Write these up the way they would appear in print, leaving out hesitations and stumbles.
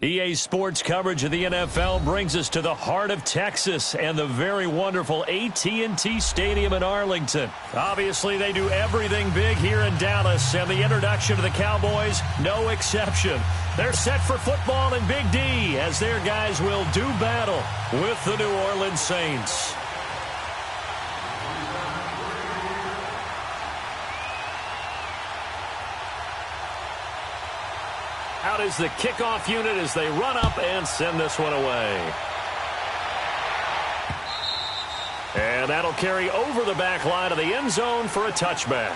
EA Sports coverage of the NFL brings us to the heart of Texas and the very wonderful AT&T Stadium in Arlington. Obviously, they do everything big here in Dallas, and the introduction to the Cowboys, no exception. They're set for football in Big D as their guys will do battle with the New Orleans Saints. Out is the kickoff unit as they run up and send this one away. And that'll carry over the back line of the end zone for a touchback.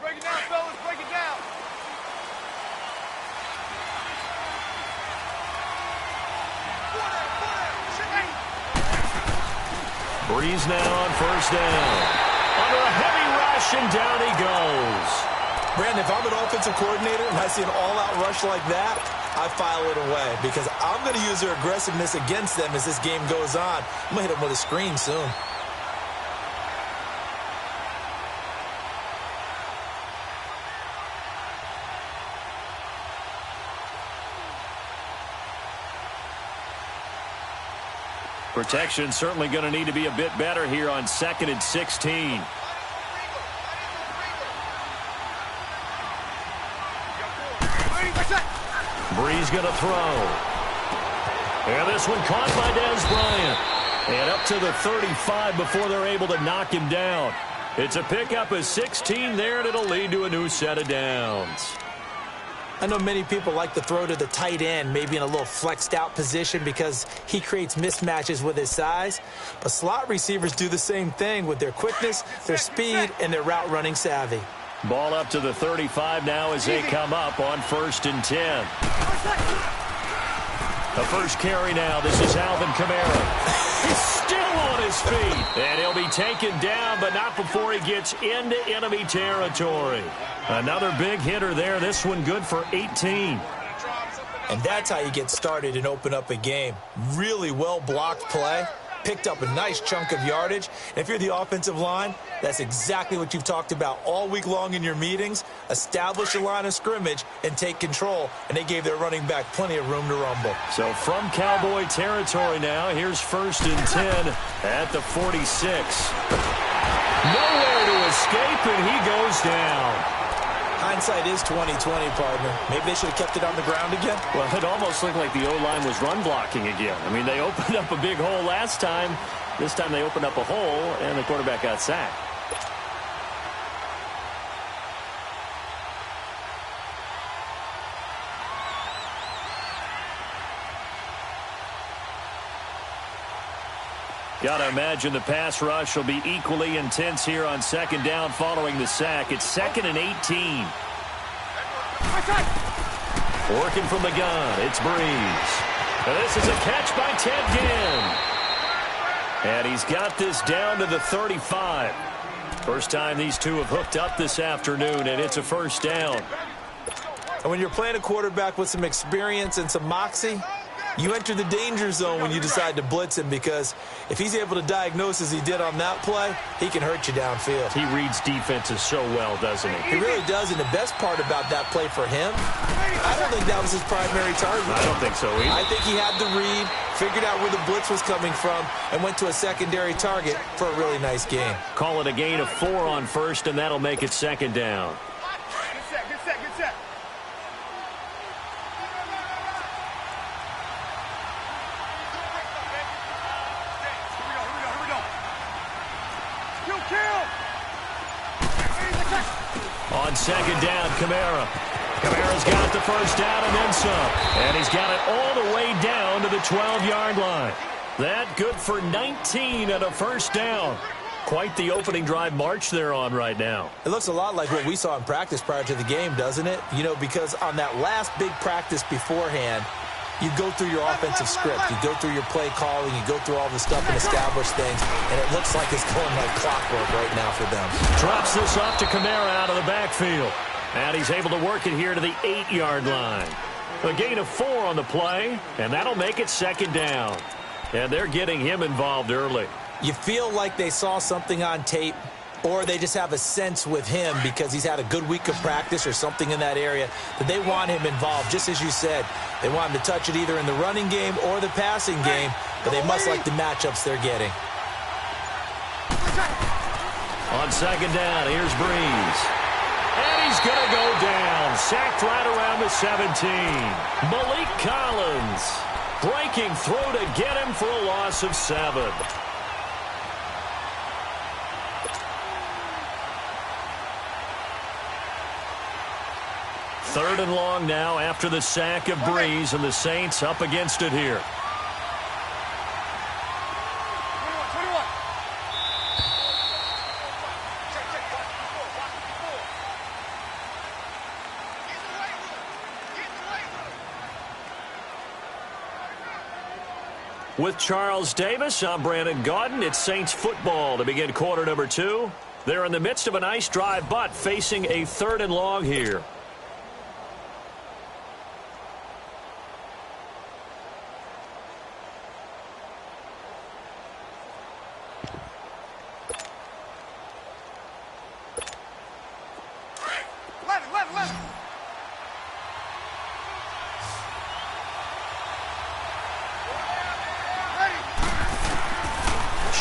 Break it down, fellas. Break it down. Breeze now on first down. Under a heavy rush, and down he goes. Brandon, if I'm an offensive coordinator and I see an all-out rush like that, I file it away because I'm going to use their aggressiveness against them as this game goes on. I'm going to hit them with a screen soon. Protection certainly going to need to be a bit better here on 2nd and 16. Breeze going to throw. And this one caught by Dez Bryant. And up to the 35 before they're able to knock him down. It's a pickup of 16 there, and it'll lead to a new set of downs. I know many people like to throw to the tight end, maybe in a little flexed out position because he creates mismatches with his size. But slot receivers do the same thing with their quickness, their speed, and their route running savvy. Ball up to the 35 now as they come up on 1st and 10. The first carry now. This is Alvin Kamara. He's still on his feet. And he'll be taken down, but not before he gets into enemy territory. Another big hitter there. This one good for 18. And that's how you get started and open up a game. Really well-blocked play. Picked up a nice chunk of yardage. And if you're the offensive line, that's exactly what you've talked about all week long in your meetings. Establish a line of scrimmage and take control. And they gave their running back plenty of room to rumble. So from Cowboy territory now, here's 1st and 10 at the 46. Nowhere to escape, and he goes down. Hindsight is 20/20, partner. Maybe they should have kept it on the ground again. Well, it almost looked like the O-line was run blocking again. I mean, they opened up a big hole last time. This time they opened up a hole, and the quarterback got sacked. Got to imagine the pass rush will be equally intense here on 2nd down following the sack. It's 2nd and 18. Working from the gun, it's Breeze. And this is a catch by Ted Ginn. And he's got this down to the 35. First time these two have hooked up this afternoon, and it's a 1st down. And when you're playing a quarterback with some experience and some moxie, you enter the danger zone when you decide to blitz him because if he's able to diagnose as he did on that play, he can hurt you downfield. He reads defenses so well, doesn't he? He really does, and the best part about that play for him, I don't think that was his primary target. I don't think so either. I think he had the read, figured out where the blitz was coming from, and went to a secondary target for a really nice game. Call it a gain of 4 on 1st, and that'll make it 2nd down. On second down, Kamara's got the first down and then some. And he's got it all the way down to the 12-yard line. That good for 19 and a first down. Quite the opening drive march they're on right now. It looks a lot like what we saw in practice prior to the game, doesn't it? You know, because on that last big practice beforehand, you go through your offensive script. You go through your play calling. You go through all the stuff and establish things. And it looks like it's going like clockwork right now for them. Drops this off to Kamara out of the backfield. And he's able to work it here to the 8-yard line. A gain of 4 on the play, and that'll make it second down. And they're getting him involved early. You feel like they saw something on tape, or they just have a sense with him because he's had a good week of practice or something in that area that they want him involved. Just as you said, they want him to touch it either in the running game or the passing game, but they must like the matchups they're getting. On second down, here's Breeze. And he's going to go down. Sacked right around the 17. Malik Collins breaking through to get him for a loss of 7. Third and long now after the sack of Breeze, and the Saints up against it here. 21. With Charles Davis, I'm Brandon Gaudin. It's Saints football to begin quarter number 2. They're in the midst of a nice drive, but facing a third and long here.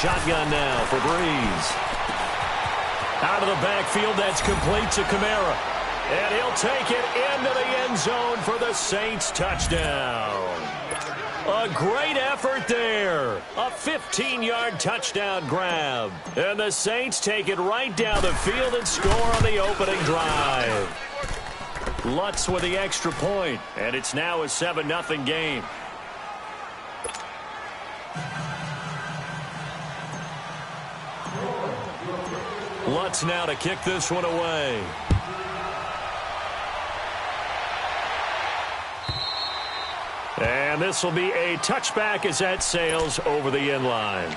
Shotgun now for Breeze. Out of the backfield, that's complete to Kamara. And he'll take it into the end zone for the Saints touchdown. A great effort there. A 15-yard touchdown grab. And the Saints take it right down the field and score on the opening drive. Lutz with the extra point, and it's now a 7-0 game. Lutz now to kick this one away. And this will be a touchback as that sails over the end line.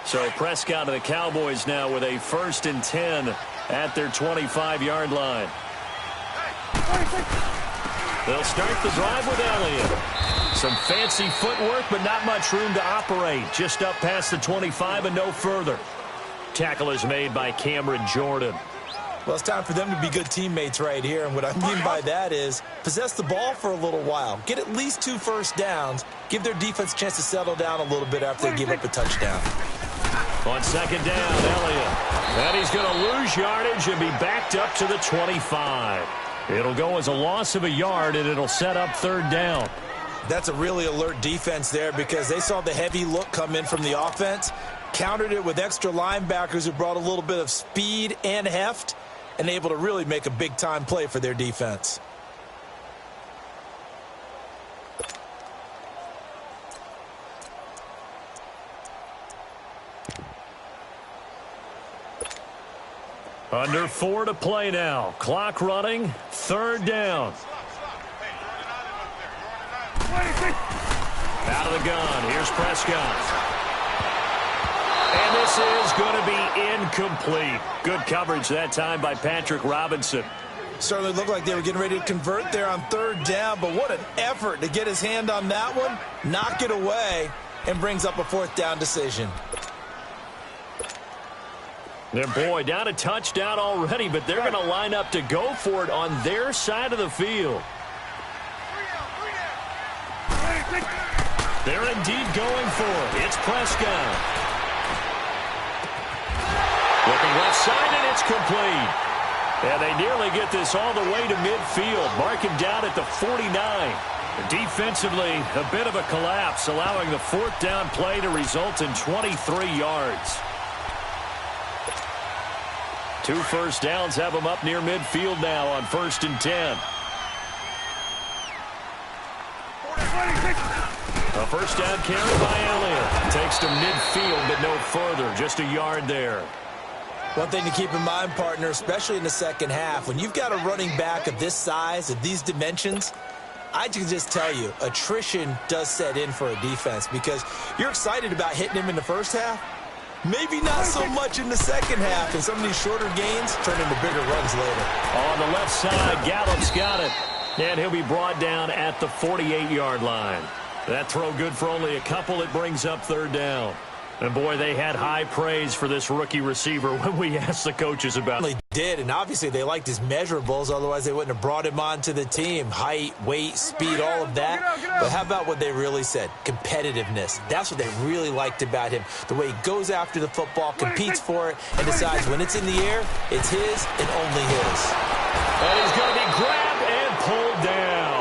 So Prescott and the Cowboys now with a 1st and 10 at their 25-yard line. They'll start the drive with Elliott. Some fancy footwork, but not much room to operate. Just up past the 25 and no further. Tackle is made by Cameron Jordan. Well, it's time for them to be good teammates right here. And what I mean by that is possess the ball for a little while. Get at least 2 first downs. Give their defense a chance to settle down a little bit after they give up a touchdown. On second down, Elliott. And he's going to lose yardage and be backed up to the 25. It'll go as a loss of a yard, and it'll set up 3rd down. That's a really alert defense there because they saw the heavy look come in from the offense, countered it with extra linebackers who brought a little bit of speed and heft, and able to really make a big-time play for their defense. Under 4 to play now. Clock running. 3rd down. Out of the gun. Here's Prescott. And this is going to be incomplete. Good coverage that time by Patrick Robinson. Certainly looked like they were getting ready to convert there on 3rd down, but what an effort to get his hand on that one, knock it away, and brings up a 4th down decision. And boy, down a touchdown already, but they're going to line up to go for it on their side of the field. They're indeed going for it. It's Prescott. Looking left side, and it's complete. And they nearly get this all the way to midfield. Mark him down at the 49. Defensively, a bit of a collapse, allowing the fourth down play to result in 23 yards. 2 first downs have them up near midfield now on 1st and 10. A first down carry by Elliott. Takes to midfield, but no further. Just a yard there. One thing to keep in mind, partner, especially in the second half, when you've got a running back of this size, of these dimensions, I can just tell you, attrition does set in for a defense because you're excited about hitting him in the first half. Maybe not so much in the second half, and some of these shorter gains turn into bigger runs later. On the left side, Gallup's got it. And he'll be brought down at the 48-yard line. That throw good for only a couple. It brings up 3rd down. And, boy, they had high praise for this rookie receiver when we asked the coaches about it. They did, and obviously they liked his measurables. Otherwise, they wouldn't have brought him onto the team. Height, weight, speed, all of that. But how about what they really said? Competitiveness. That's what they really liked about him. The way he goes after the football, competes for it, and decides when it's in the air, it's his and only his. And he's going to be grabbed and pulled down.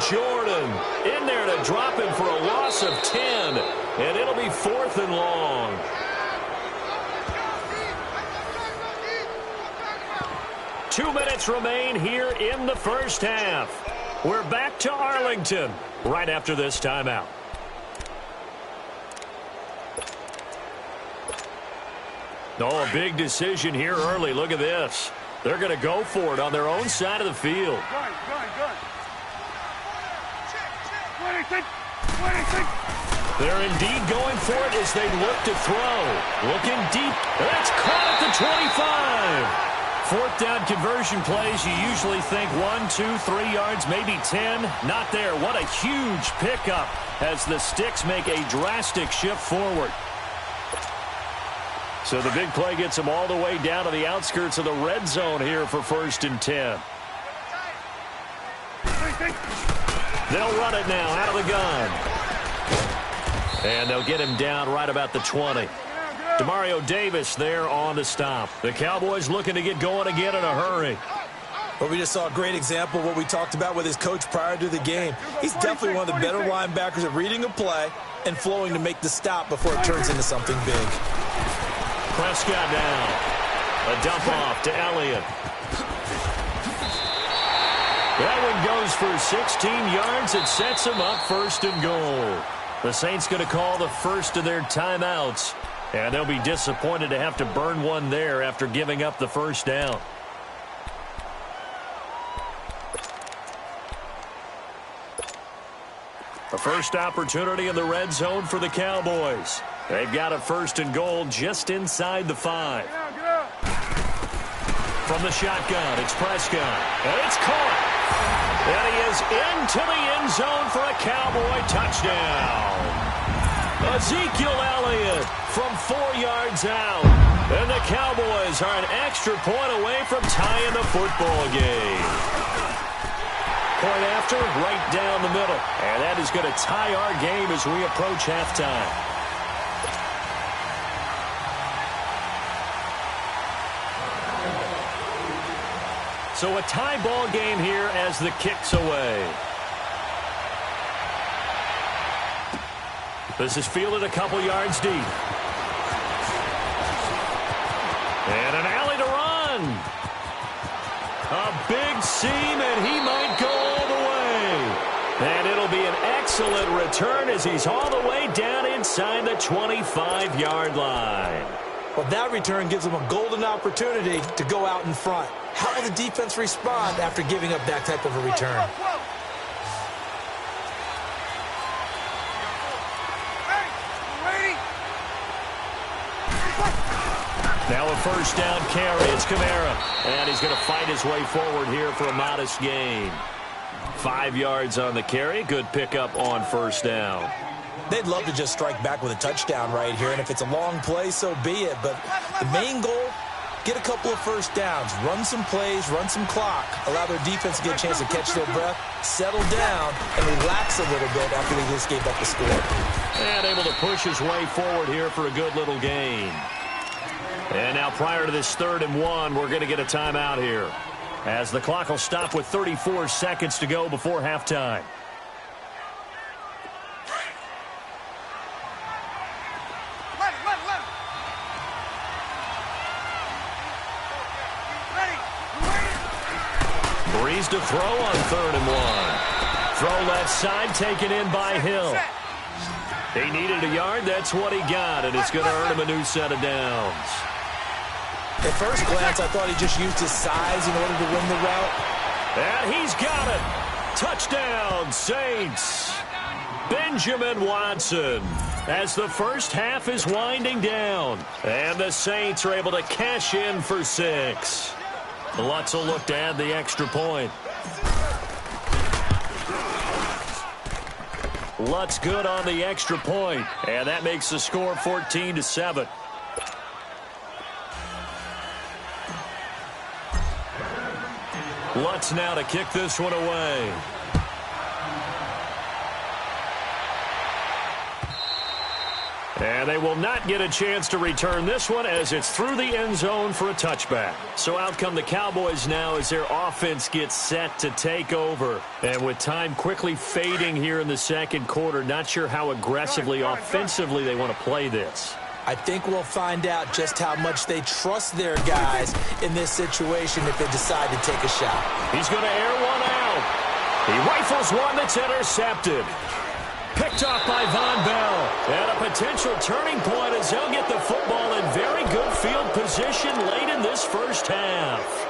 Jordan in there to drop him for a loss of 10, and it'll be 4th and long. Two minutes remain here in the first half. We're back to Arlington right after this timeout. Oh, a big decision here early. Look at this. They're going to go for it on their own side of the field. They're indeed going for it as they look to throw. Looking deep. That's caught at the 25. 4th down conversion plays, you usually think 1, 2, 3 yards, maybe 10. Not there. What a huge pickup as the Sticks make a drastic shift forward. So the big play gets them all the way down to the outskirts of the red zone here for 1st and 10. They'll run it now out of the gun. And they'll get him down right about the 20. Demario Davis there on the stop. The Cowboys looking to get going again in a hurry. Well, we just saw a great example of what we talked about with his coach prior to the game. He's definitely one of the better linebackers at reading a play and flowing to make the stop before it turns into something big. Prescott down. A dump off to Elliott. That one goes for 16 yards. It sets him up 1st and goal. The Saints going to call the first of their timeouts. And they'll be disappointed to have to burn one there after giving up the first down. A first opportunity in the red zone for the Cowboys. They've got a 1st and goal just inside the 5. From the shotgun, it's Prescott. And it's caught. And he is into the end zone for a Cowboy touchdown. Ezekiel Elliott from 4 yards out. And the Cowboys are an extra point away from tying the football game. Point after, right down the middle. And that is going to tie our game as we approach halftime. So a tie ball game here as the kick's away. This is fielded a couple yards deep. And an alley to run. A big seam, and he might go all the way. And it'll be an excellent return as he's all the way down inside the 25-yard line. Well, that return gives them a golden opportunity to go out in front. How will the defense respond after giving up that type of a return? Now a first down carry. It's Kamara. And he's going to fight his way forward here for a modest gain. 5 yards on the carry. Good pickup on 1st down. They'd love to just strike back with a touchdown right here, and if it's a long play, so be it. But the main goal, get a couple of first downs, run some plays, run some clock, allow their defense to get a chance to catch their breath, settle down, and relax a little bit after they just gave up the score. And able to push his way forward here for a good little gain. And now prior to this 3rd and 1, we're going to get a timeout here. as the clock will stop with 34 seconds to go before halftime. Breeze to throw on 3rd and 1. Throw left side, taken in by Hill. He needed a yard. That's what he got, and it's going to earn him a new set of downs. At first glance, I thought he just used his size in order to win the route. And he's got it. Touchdown, Saints. Benjamin Watson, as the first half is winding down. And the Saints are able to cash in for 6. Lutz will look to add the extra point. Lutz good on the extra point, and that makes the score 14-7. Lutz now to kick this one away. And they will not get a chance to return this one as it's through the end zone for a touchback. So out come the Cowboys now as their offense gets set to take over. And with time quickly fading here in the second quarter, not sure how aggressively, offensively they want to play this. I think we'll find out just how much they trust their guys in this situation if they decide to take a shot. He's going to air one out. He rifles one that's intercepted. Picked off by Von Bell. And a potential turning point as he'll get the football in very good field position late in this first half.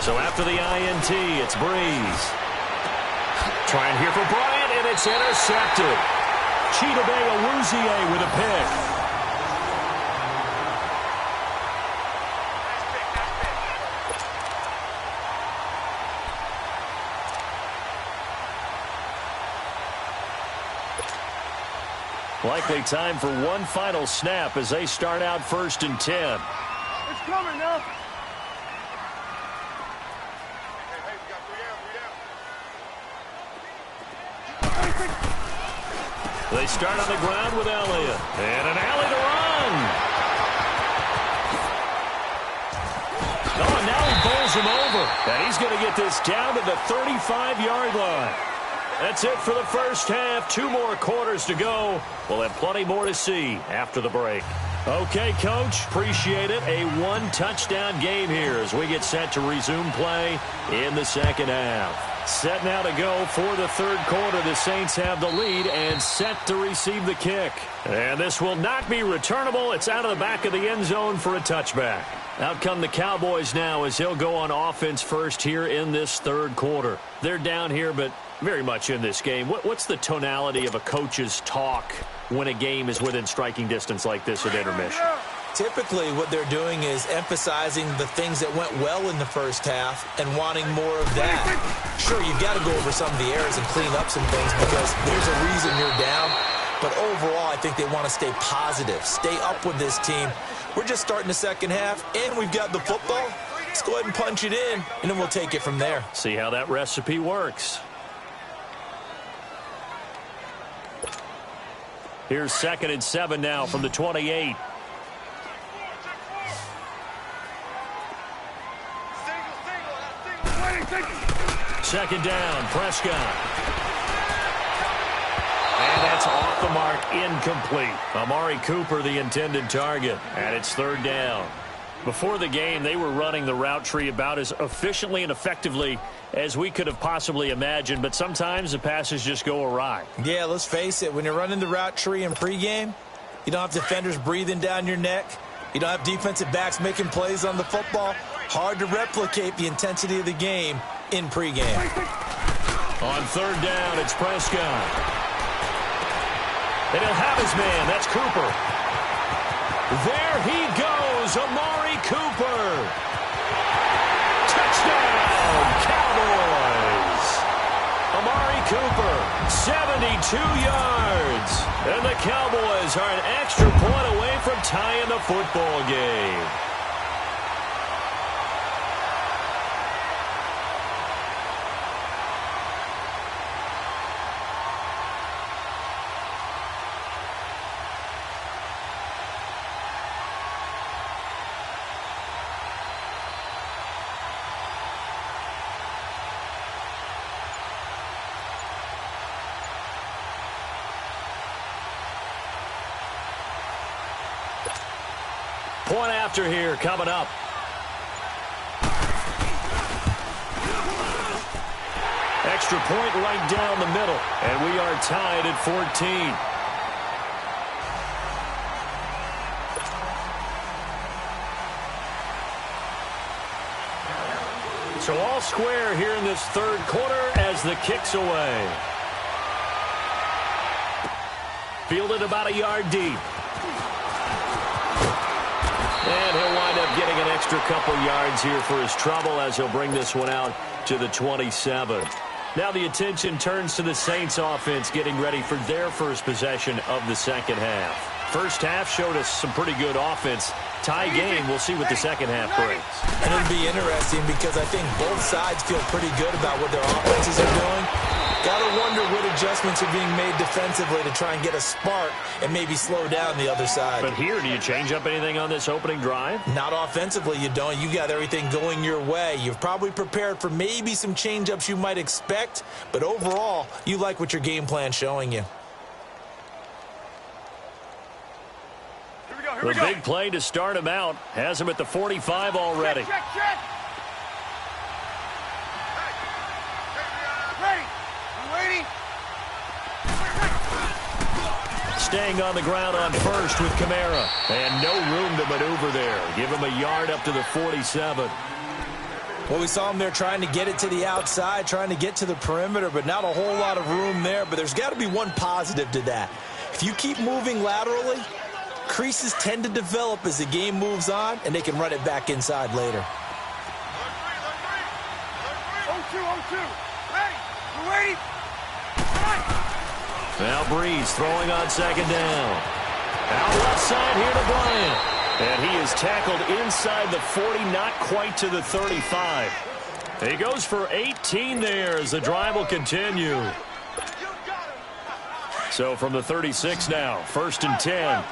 So after the INT, it's Breeze. Trying here for Bryant, and it's intercepted. Chidobe Awuzie with a pick. Likely time for one final snap as they start out 1st and 10. It's coming now. They start on the ground with Elliott. And an alley to run. Oh, and now he bowls him over. And he's going to get this down to the 35-yard line. That's it for the first half. 2 more quarters to go. We'll have plenty more to see after the break. Okay, Coach, appreciate it. A 1-touchdown game here as we get set to resume play in the second half. Set now to go for the third quarter. The Saints have the lead and set to receive the kick. And this will not be returnable. It's out of the back of the end zone for a touchback. Out come the Cowboys now as he'll go on offense first here in this third quarter. They're down here, but very much in this game. What's the tonality of a coach's talk when a game is within striking distance like this at intermission? Typically, what they're doing is emphasizing the things that went well in the first half and wanting more of that. Sure, you've got to go over some of the errors and clean up some things because there's a reason you're down. But overall, I think they want to stay positive, stay up with this team. We're just starting the second half, and we've got the football. Let's go ahead and punch it in, and then we'll take it from there. See how that recipe works. Here's 2nd and 7 now from the 28. Second down, Prescott. And that's off the mark, incomplete. Amari Cooper, the intended target, and it's 3rd down. Before the game, they were running the route tree about as efficiently and effectively as we could have possibly imagined, but sometimes the passes just go awry. Yeah, let's face it, when you're running the route tree in pregame, you don't have defenders breathing down your neck. You don't have defensive backs making plays on the football. Hard to replicate the intensity of the game in pregame. On 3rd down, it's Prescott. And he'll have his man. That's Cooper. There he goes, Amari Cooper. Cooper, 72 yards. And the Cowboys are an extra point away from tying the football game. Point after here coming up. Extra point right down the middle. And we are tied at 14. So all square here in this third quarter as the kick's away. Fielded about a yard deep. And he'll wind up getting an extra couple yards here for his trouble as he'll bring this one out to the 27. Now the attention turns to the Saints offense getting ready for their first possession of the second half. First half showed us some pretty good offense. Tie game, we'll see what the second half brings. And it'll be interesting because I think both sides feel pretty good about what their offenses are doing. Gotta wonder what adjustments are being made defensively to try and get a spark and maybe slow down the other side. But here, do you change up anything on this opening drive? Not offensively, you don't. You got everything going your way. You've probably prepared for maybe some change-ups you might expect, but overall, you like what your game plan's showing you. The big play to start him out has him at the 45 already. Check. Ready. I'm waiting. Staying on the ground on first with Kamara. And no room to maneuver there. Give him a yard up to the 47. Well, we saw him there trying to get it to the outside, trying to get to the perimeter, but not a whole lot of room there. But there's got to be one positive to that. If you keep moving laterally, creases tend to develop as the game moves on, and they can run it back inside later. 0-2. Ready. We're waiting. Now Breeze throwing on second down. Out left side here to Bryant. And he is tackled inside the 40, not quite to the 35. He goes for 18 there as the drive will continue. So from the 36 now, 1st and 10.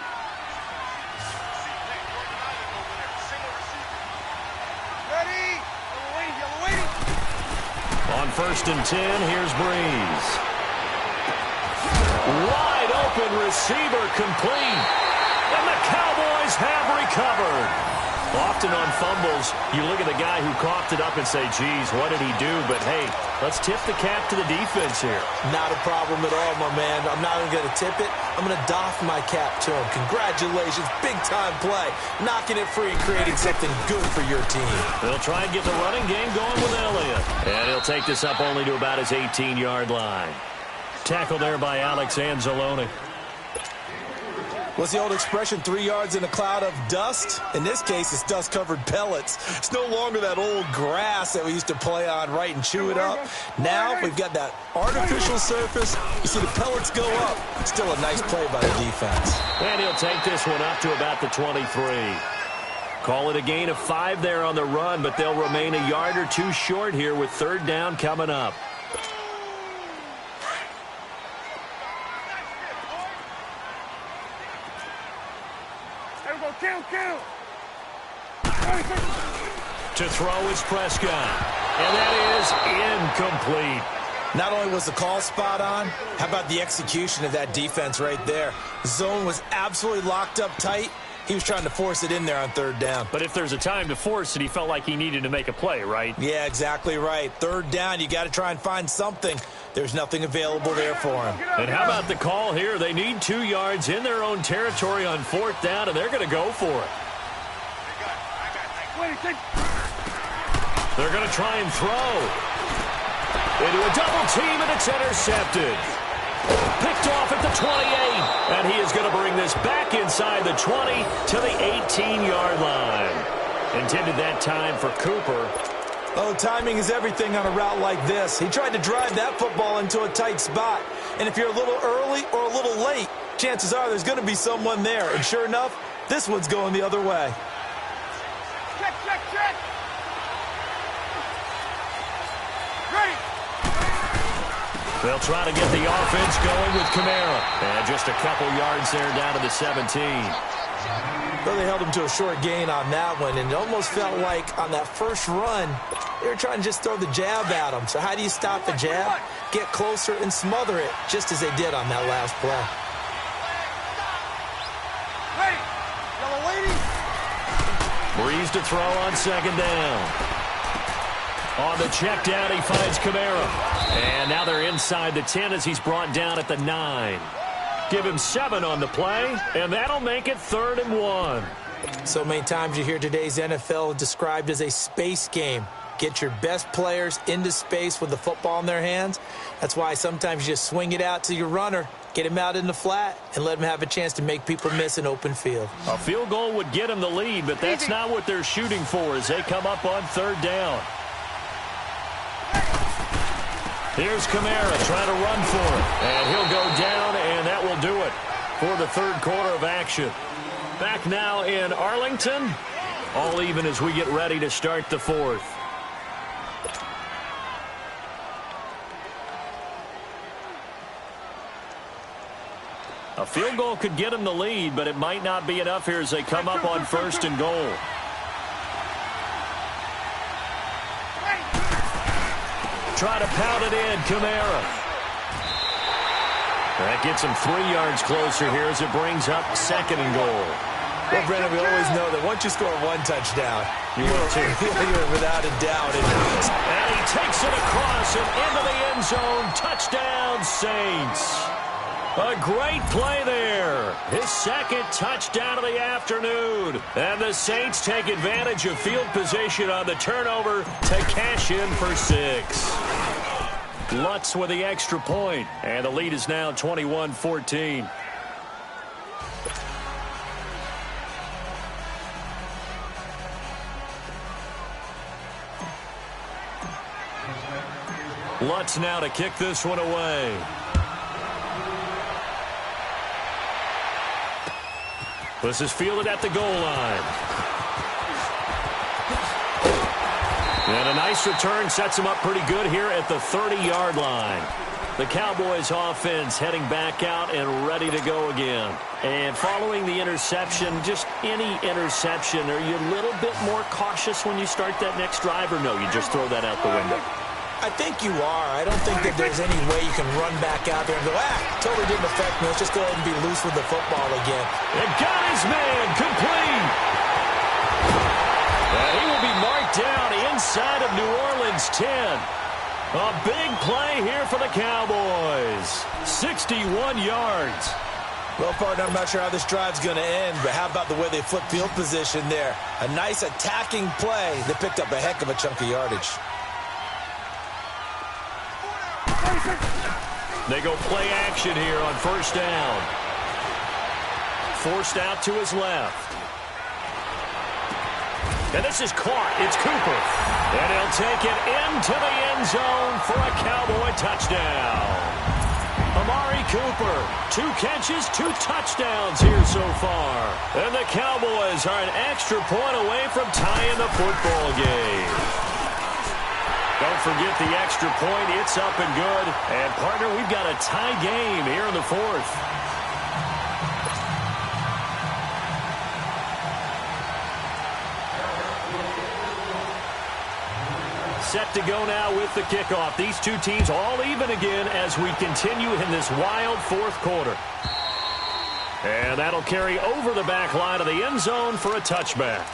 On 1st and 10, here's Breeze. Wide open receiver complete. And the Cowboys have recovered. Often on fumbles, you look at the guy who coughed it up and say, geez, what did he do? But, hey, let's tip the cap to the defense here. Not a problem at all, my man. I'm not even going to tip it. I'm going to doff my cap to him. Congratulations. Big-time play. Knocking it free and creating something good for your team. They'll try and get the running game going with Elliott. And he'll take this up only to about his 18-yard line. Tackle there by Alex Anzalone. What's the old expression, 3 yards in a cloud of dust? In this case, it's dust-covered pellets. It's no longer that old grass that we used to play on, right, and chew it up. Now we've got that artificial surface. You see the pellets go up. Still a nice play by the defense. And he'll take this one up to about the 23. Call it a gain of 5 there on the run, but they'll remain a yard or two short here with 3rd down coming up. Count. To throw is Prescott. And that is incomplete. Not only was the call spot on, how about the execution of that defense right there? The zone was absolutely locked up tight. He was trying to force it in there on 3rd down. But if there's a time to force it, he felt like he needed to make a play, right? Yeah, exactly right. 3rd down, you got to try and find something. There's nothing available there for him. And how about the call here? They need 2 yards in their own territory on 4th down, and they're going to go for it. They're going to try and throw. Into a double team, and it's intercepted. Picked off at the 28, and he is going to bring this back inside the 20 to the 18-yard line. Intended that time for Cooper. Oh, timing is everything on a route like this. He tried to drive that football into a tight spot. And if you're a little early or a little late, chances are there's going to be someone there. And sure enough, this one's going the other way. Check, check, check. Ready. They'll try to get the offense going with Kamara. And just a couple yards there down to the 17. Well, they held him to a short gain on that one, and it almost felt like on that first run, they were trying to just throw the jab at him. So how do you stop the jab? Get closer and smother it, just as they did on that last play. Ready. Yellow lady. Breeze to throw on second down. On the check down, he finds Kamara. And now they're inside the 10 as he's brought down at the 9. Give him 7 on the play, and that'll make it 3rd and 1. So many times you hear today's NFL described as a space game. Get your best players into space with the football in their hands. That's why sometimes you just swing it out to your runner, get him out in the flat, and let him have a chance to make people miss an open field. A field goal would get him the lead, but that's not what they're shooting for as they come up on 3rd down. Here's Kamara trying to run for it. And he'll go down, and that will do it for the 3rd quarter of action. Back now in Arlington. All even as we get ready to start the 4th. A field goal could get him the lead, but it might not be enough here as they come up on 1st and goal. Try to pound it in, Kamara. That gets him 3 yards closer here as it brings up 2nd and goal. Well, Brennan, we always know that once you score 1 touchdown, you're without a doubt. And he takes it across and into the end zone. Touchdown, Saints. A great play there. His 2nd touchdown of the afternoon. And the Saints take advantage of field position on the turnover to cash in for 6. Lutz with the extra point. And the lead is now 21-14. Lutz now to kick this one away. This is fielded at the goal line. And a nice return sets him up pretty good here at the 30-yard line. The Cowboys offense heading back out and ready to go again. And following the interception, just any interception, are you a little bit more cautious when you start that next drive, or no, you just throw that out the window? I think you are. I don't think that there's any way you can run back out there and go, totally didn't affect me. Let's just go ahead and be loose with the football again. And got his man, complete. And he will be marked down inside of New Orleans 10. A big play here for the Cowboys. 61 yards. Well, partner, I'm not sure how this drive's going to end, but how about the way they flip field position there? A nice attacking play that picked up a heck of a chunk of yardage. They go play action here on 1st down. Forced out to his left. And this is caught. It's Cooper. And he'll take it into the end zone for a Cowboy touchdown. Amari Cooper, 2 catches, 2 touchdowns here so far. And the Cowboys are an extra point away from tying the football game. Don't forget the extra point. It's up and good. And, partner, we've got a tie game here in the 4th. Set to go now with the kickoff. These two teams all even again as we continue in this wild 4th quarter. And that'll carry over the back line of the end zone for a touchback.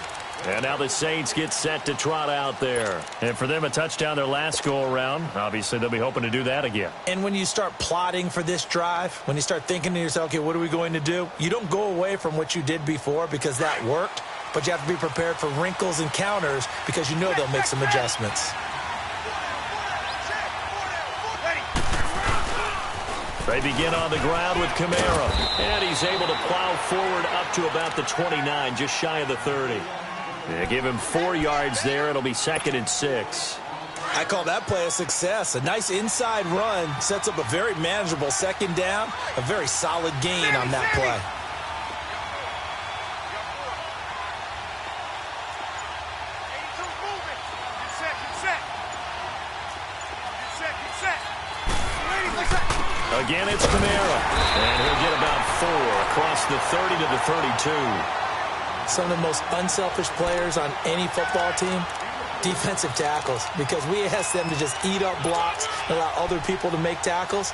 And now the Saints get set to trot out there. And for them, a touchdown their last go-around. Obviously, they'll be hoping to do that again. And when you start plotting for this drive, when you start thinking to yourself, okay, what are we going to do? You don't go away from what you did before because that worked, but you have to be prepared for wrinkles and counters because you know they'll make some adjustments. They begin on the ground with Kamara. And he's able to plow forward up to about the 29, just shy of the 30. They give him 4 yards there. It'll be 2nd and 6. I call that play a success. A nice inside run sets up a very manageable 2nd down. A very solid gain on that play. Again, it's Kamara. And he'll get about 4 across the 30 to the 32. Some of the most unselfish players on any football team, defensive tackles, because we ask them to just eat up blocks and allow other people to make tackles.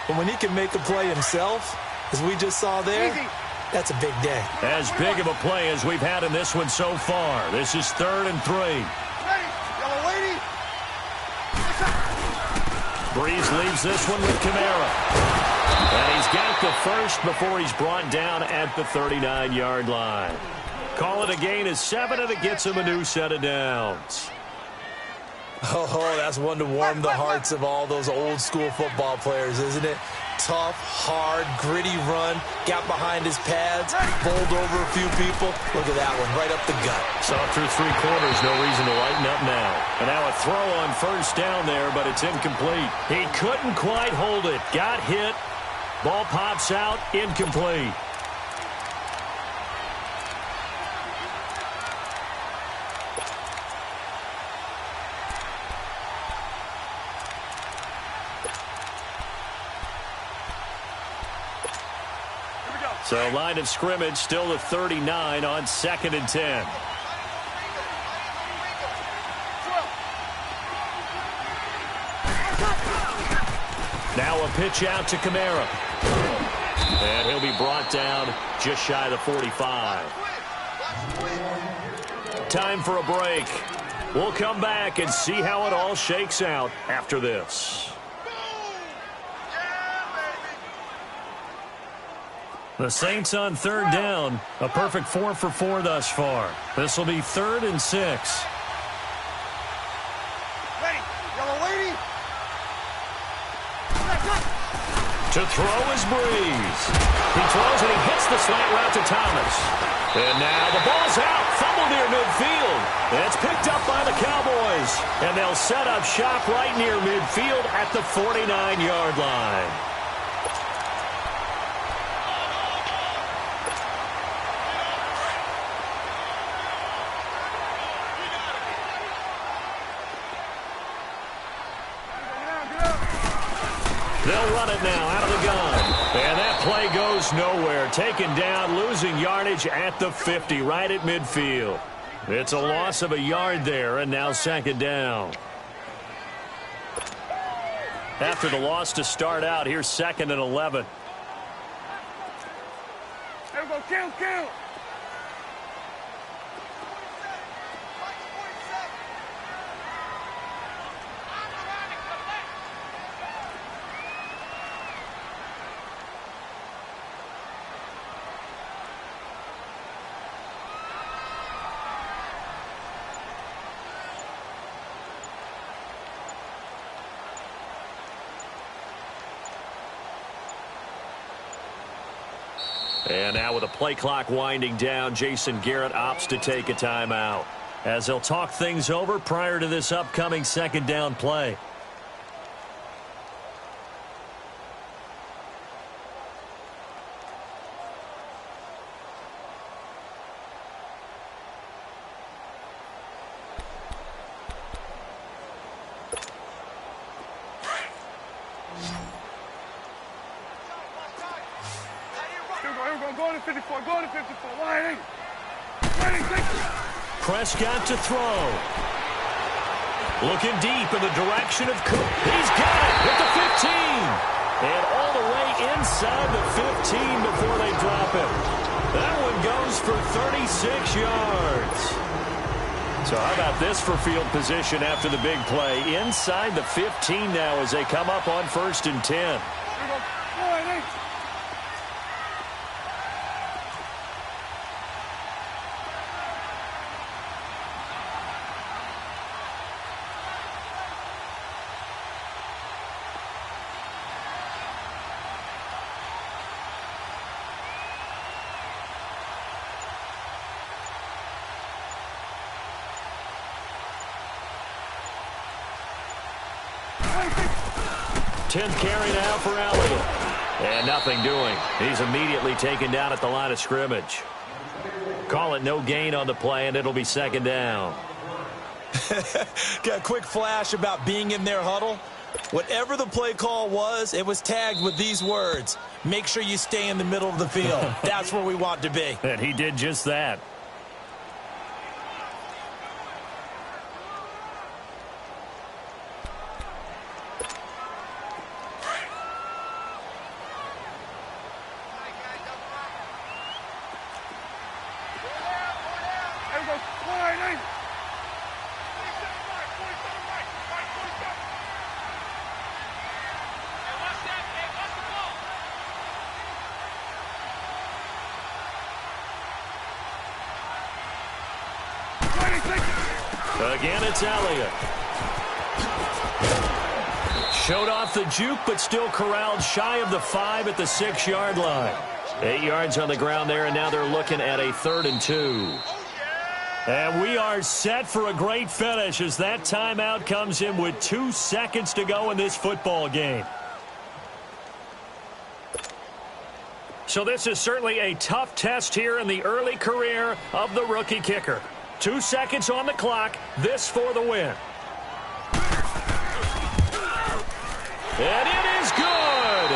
But when he can make a play himself, as we just saw there, that's a big day. As big of a play as we've had in this one so far. This is 3rd and 3. Ready, yellow lady. Breeze leaves this one with Kamara. And he's got the first before he's brought down at the 39-yard line. Call it a gain of 7, and it gets him a new set of downs. Oh, that's one to warm the hearts of all those old-school football players, isn't it? Tough, hard, gritty run, got behind his pads, bowled over a few people. Look at that one, right up the gut. Saw through 3 quarters, no reason to lighten up now. And now a throw on 1st down there, but it's incomplete. He couldn't quite hold it. Got hit. Ball pops out, incomplete. So line of scrimmage still the 39 on 2nd and 10. Now a pitch out to Kamara. And he'll be brought down just shy of the 45. Time for a break. We'll come back and see how it all shakes out after this. The Saints on 3rd down. A perfect 4 for 4 thus far. This will be 3rd and 6. Ready, yellow lady. To throw is Breeze. He throws and he hits the slant route to Thomas. And now the ball's out. Fumble near midfield. And it's picked up by the Cowboys. And they'll set up shop right near midfield at the 49-yard line. They'll run it now out of the gun. And that play goes nowhere. Taken down, losing yardage at the 50, right at midfield. It's a loss of a yard there, and now 2nd down. After the loss to start out, here's 2nd and 11. There we go, kill. And now with the play clock winding down, Jason Garrett opts to take a timeout as they'll talk things over prior to this upcoming 2nd down play. Go to 54, go to 54. Ready, Prescott to throw. Looking deep in the direction of Cook. He's got it at the 15. And all the way inside the 15 before they drop it. That one goes for 36 yards. So how about this for field position after the big play? Inside the 15 now as they come up on 1st and 10. 10th carry now for Elliott. And nothing doing. He's immediately taken down at the line of scrimmage. Call it no gain on the play, and it'll be second down. Got a quick flash about being in their huddle. Whatever the play call was, it was tagged with these words: make sure you stay in the middle of the field. That's where we want to be. And he did just that. Again, it's Elliott. Showed off the juke, but still corralled shy of the 5 at the 6-yard line. 8 yards on the ground there, and now they're looking at a 3rd and 2. And we are set for a great finish as that timeout comes in with 2 seconds to go in this football game. So this is certainly a tough test here in the early career of the rookie kicker. 2 seconds on the clock. This for the win. And it is good.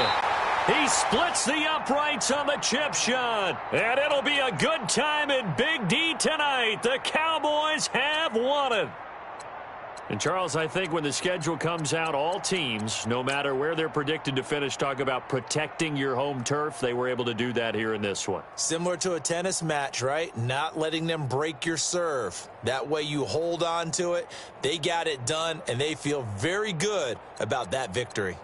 He splits the uprights on the chip shot. And it'll be a good time in Big D tonight. The Cowboys have won it. And, Charles, I think when the schedule comes out, all teams, no matter where they're predicted to finish, talk about protecting your home turf. They were able to do that here in this one. Similar to a tennis match, right? Not letting them break your serve. That way you hold on to it. They got it done, and they feel very good about that victory.